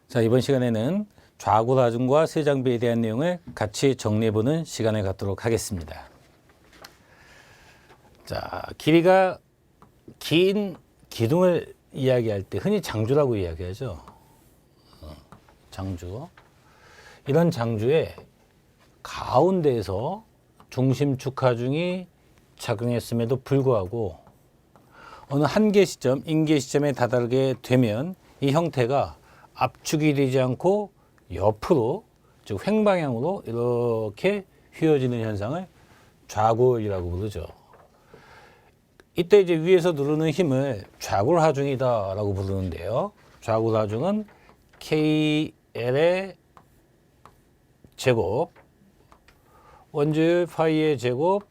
자, 이번 시간에는 좌구라중과 세장비에 대한 내용을 같이 정리해보는 시간을 갖도록 하겠습니다. 자, 길이가 긴 기둥을 이야기할 때 흔히 장주라고 이야기하죠. 장주. 이런 장주의 가운데에서 중심축 하중이 작용했음에도 불구하고 어느 한계 시점, 인계 시점에 다다르게 되면 이 형태가 압축이 되지 않고 옆으로, 즉 횡방향으로 이렇게 휘어지는 현상을 좌굴이라고 부르죠. 이때 이제 위에서 누르는 힘을 좌굴하중이다라고 부르는데요. 좌굴하중은 KL의 제곱, 원주율 파이의 제곱,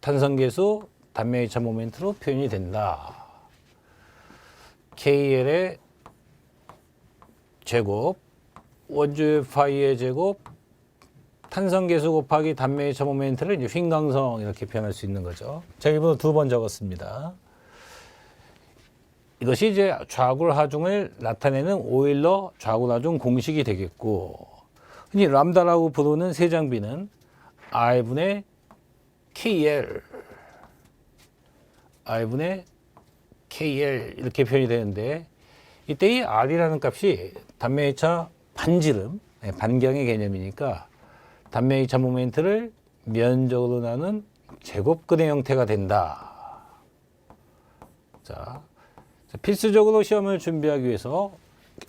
탄성계수, 단면이차 모멘트로 표현이 된다. KL의 제곱, 원주율 파이의 제곱, 탄성계수 곱하기 단면이차 모멘트를 이제 휭강성 이렇게 표현할 수 있는 거죠. 제가 일부러 2번 적었습니다. 이것이 이제 좌굴하중을 나타내는 오일러 좌굴하중 공식이 되겠고, 흔히 람다라고 부르는 세장비는 R분의 KL, R분의 KL 이렇게 표현이 되는데, 이때 이 R이라는 값이 단면이차 반지름, 반경의 개념이니까 단면이차 모멘트를 면적으로 나눈 제곱근의 형태가 된다. 자, 필수적으로 시험을 준비하기 위해서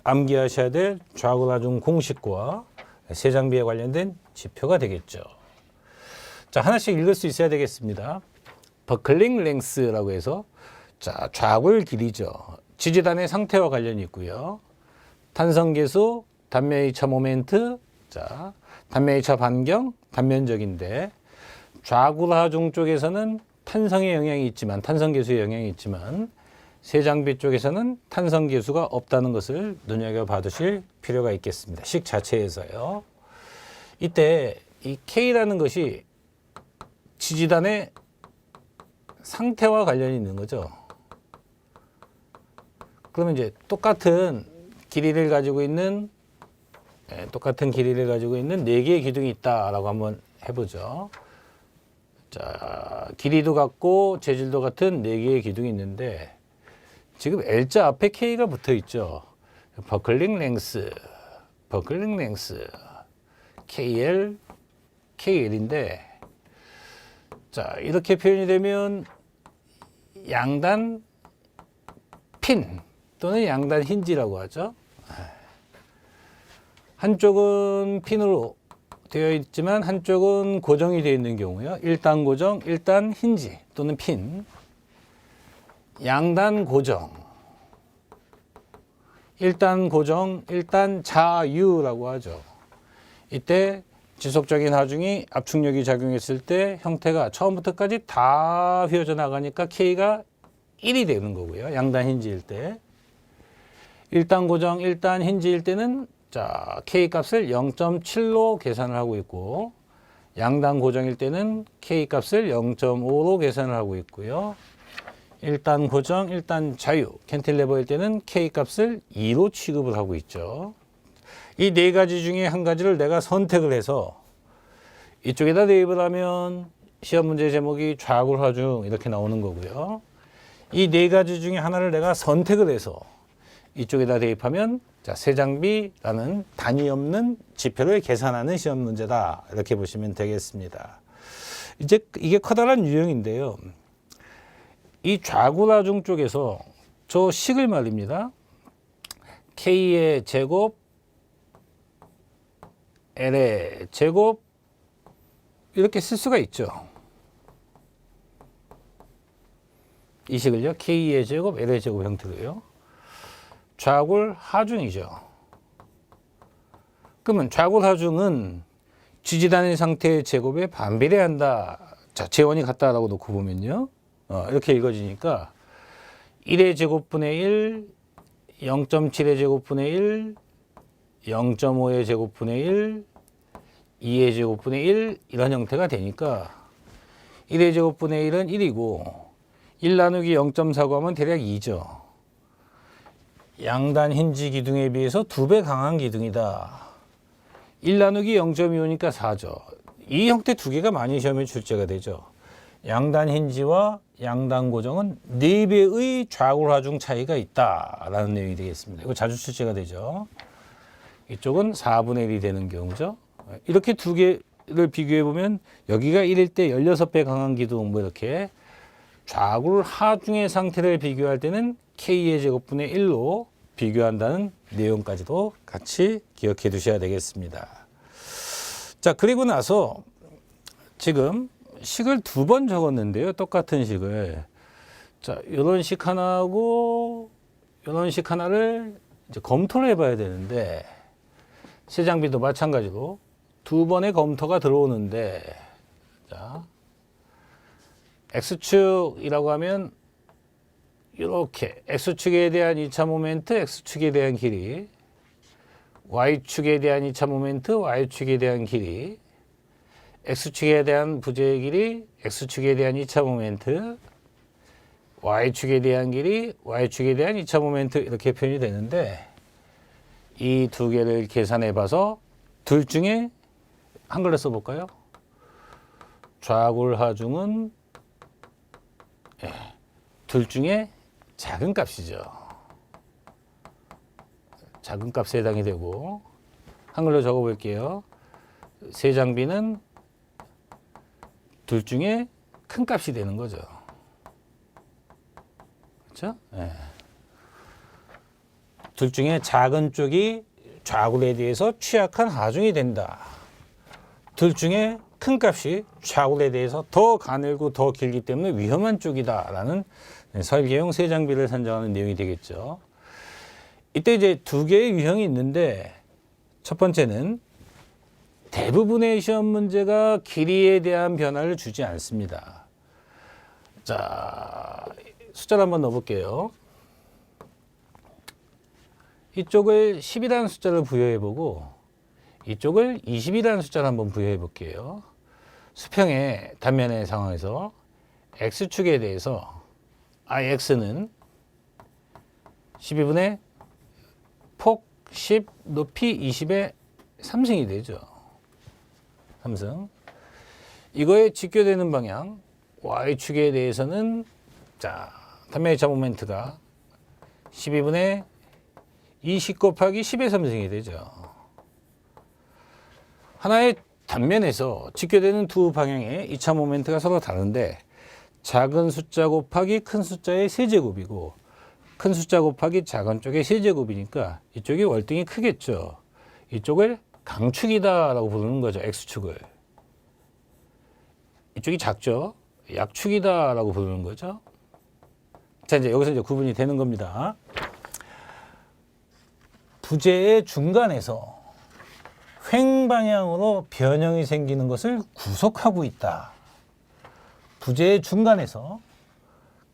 암기하셔야 될 좌굴하중 공식과 세장비에 관련된 지표가 되겠죠. 자, 하나씩 읽을 수 있어야 되겠습니다. 버클링 랭스라고 해서, 자, 좌굴 길이죠. 지지단의 상태와 관련이 있고요. 탄성계수, 단면이차 모멘트, 자, 단면이차 반경, 단면적인데, 좌굴하중 쪽에서는 탄성의 영향이 있지만, 탄성계수의 영향이 있지만, 세장비 쪽에서는 탄성계수가 없다는 것을 눈여겨봐 두실 필요가 있겠습니다. 식 자체에서요. 이때 이 K라는 것이 지지단의 상태와 관련이 있는 거죠. 그러면 이제 똑같은 길이를 가지고 있는 4개의 기둥이 있다라고 한번 해보죠. 자, 길이도 같고 재질도 같은 4개의 기둥이 있는데, 지금 L자 앞에 K가 붙어 있죠. 버클링 랭스, KL, KL인데, 자, 이렇게 표현이 되면 양단 핀 또는 양단 힌지라고 하죠. 한쪽은 핀으로 되어 있지만 한쪽은 고정이 되어 있는 경우요. 1단 고정, 1단 힌지 또는 핀, 양단 고정, 1단 고정, 1단 자유라고 하죠. 이때 지속적인 하중이 압축력이 작용했을 때 형태가 처음부터까지 다 휘어져 나가니까 K가 1이 되는 거고요. 양단 힌지일 때. 1단 고정, 1단 힌지일 때는, 자, K 값을 0.7로 계산을 하고 있고, 양단 고정일 때는 K 값을 0.5로 계산을 하고 있고요. 1단 고정, 1단 자유, 캔틸레버일 때는 K 값을 2로 취급을 하고 있죠. 이 4가지 중에 한 가지를 내가 선택을 해서 이쪽에다 대입을 하면 시험 문제 제목이 좌굴하중 이렇게 나오는 거고요. 이 4가지 중에 하나를 내가 선택을 해서 이쪽에다 대입하면, 자, 세장비라는 단위 없는 지표를 계산하는 시험 문제다. 이렇게 보시면 되겠습니다. 이제 이게 커다란 유형인데요. 이 좌굴하중 쪽에서 저 식을 말입니다. K의 제곱, L의 제곱, 이렇게 쓸 수가 있죠. 이 식을요. K의 제곱, L의 제곱 형태로요. 좌굴하중이죠. 그러면 좌굴하중은 지지단의 상태의 제곱에 반비례한다. 자, 재원이 같다라고 놓고 보면요. 이렇게 읽어지니까 1의 제곱분의 1, 0.7의 제곱분의 1, 0.5의 제곱분의 1, 2의 제곱분의 1 이런 형태가 되니까 1의 제곱분의 1은 1이고 1 나누기 0.49 하면 대략 2죠. 양단 힌지 기둥에 비해서 2배 강한 기둥이다. 1 나누기 0.25니까 4죠. 이 형태 두 개가 많이 시험에 출제가 되죠. 양단 힌지와 양단 고정은 4배의 좌골 하중 차이가 있다라는 내용이 되겠습니다. 이거 자주 출제가 되죠. 이쪽은 4분의 1이 되는 경우죠. 이렇게 두 개를 비교해 보면 여기가 1일 때 16배 강한 기둥 뭐 이렇게 좌골 하중의 상태를 비교할 때는 K의 제곱분의 1로 비교한다는 내용까지도 같이 기억해 두셔야 되겠습니다. 자, 그리고 나서 지금 식을 2번 적었는데요. 똑같은 식을. 자, 이런 식 하나하고 이런 식 하나를 이제 검토를 해봐야 되는데 세장비도 마찬가지로 2번의 검토가 들어오는데 자, X축이라고 하면 이렇게 X축에 대한 2차 모멘트, X축에 대한 길이, Y축에 대한 2차 모멘트, Y축에 대한 길이, X축에 대한 부재의 길이, X축에 대한 2차 모멘트, Y축에 대한 길이, Y축에 대한 2차 모멘트 이렇게 표현이 되는데 이 두 개를 계산해 봐서 둘 중에 한글로 써볼까요? 좌골 하중은 둘 중에 작은 값이죠. 작은 값에 해당이 되고 한글로 적어볼게요. 세장비는 둘 중에 큰 값이 되는 거죠. 그렇죠? 네. 둘 중에 작은 쪽이 좌골에 대해서 취약한 하중이 된다. 둘 중에 큰 값이 좌골에 대해서 더 가늘고 더 길기 때문에 위험한 쪽이다라는 설계형 세장비를 산정하는 내용이 되겠죠. 이때 이제 두 개의 유형이 있는데 첫 번째는 대부분의 시험 문제가 길이에 대한 변화를 주지 않습니다. 자, 숫자를 한번 넣어볼게요. 이쪽을 10이라는 숫자를 부여해보고 이쪽을 20이라는 숫자를 한번 부여해볼게요. 수평의 단면의 상황에서 X축에 대해서 IX는 12분의 폭 10, 높이 20의 3승이 되죠. 3승. 이거에 직교되는 방향 Y축에 대해서는 자, 단면의 차 모멘트가 12분의 20 곱하기 10의 3승이 되죠. 하나의 단면에서 직교되는 두 방향의 2차 모멘트가 서로 다른데 작은 숫자 곱하기 큰 숫자의 세제곱이고 큰 숫자 곱하기 작은 쪽의 세제곱이니까 이쪽이 월등히 크겠죠. 이쪽을 강축이다라고 부르는 거죠. X축을. 이쪽이 작죠. 약축이다라고 부르는 거죠. 자, 이제 여기서 이제 구분이 되는 겁니다. 부재의 중간에서 횡방향으로 변형이 생기는 것을 구속하고 있다. 부재의 중간에서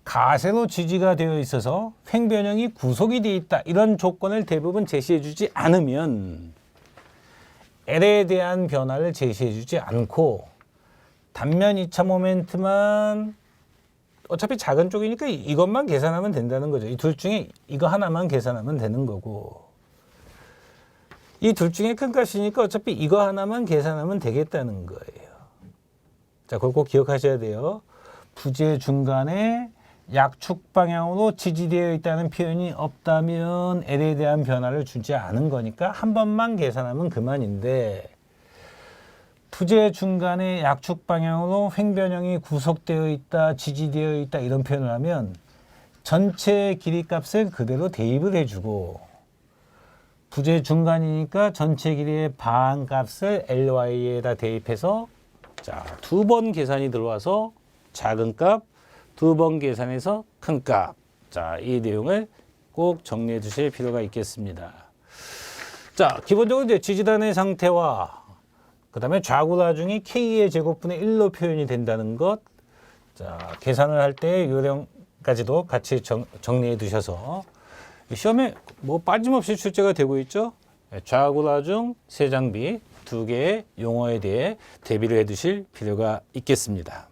가세로 지지가 되어 있어서 횡변형이 구속이 되어 있다. 이런 조건을 대부분 제시해 주지 않으면 L에 대한 변화를 제시해 주지 않고 단면 2차 모멘트만 어차피 작은 쪽이니까 이것만 계산하면 된다는 거죠. 이 둘 중에 이거 하나만 계산하면 되는 거고 이 둘 중에 큰 값이니까 어차피 이거 하나만 계산하면 되겠다는 거예요. 자, 그걸 꼭 기억하셔야 돼요. 부재 중간에 약축 방향으로 지지되어 있다는 표현이 없다면 L에 대한 변화를 주지 않은 거니까 한 번만 계산하면 그만인데 부재 중간에 약축 방향으로 횡변형이 구속되어 있다, 지지되어 있다 이런 표현을 하면 전체 길이 값을 그대로 대입을 해주고 부재 중간이니까 전체 길이의 반값을 LY에다 대입해서 자, 2번 계산이 들어와서 작은 값, 2번 계산해서 큰 값. 자, 이 내용을 꼭 정리해 두실 필요가 있겠습니다. 자, 기본적으로 이제 지지단의 상태와 그 다음에 좌구나중이 K의 제곱분의 1로 표현이 된다는 것. 자, 계산을 할 때 요령까지도 같이 정리해 두셔서 시험에 뭐 빠짐없이 출제가 되고 있죠. 좌구나중 세장비 두 개의 용어에 대해 대비를 해 두실 필요가 있겠습니다.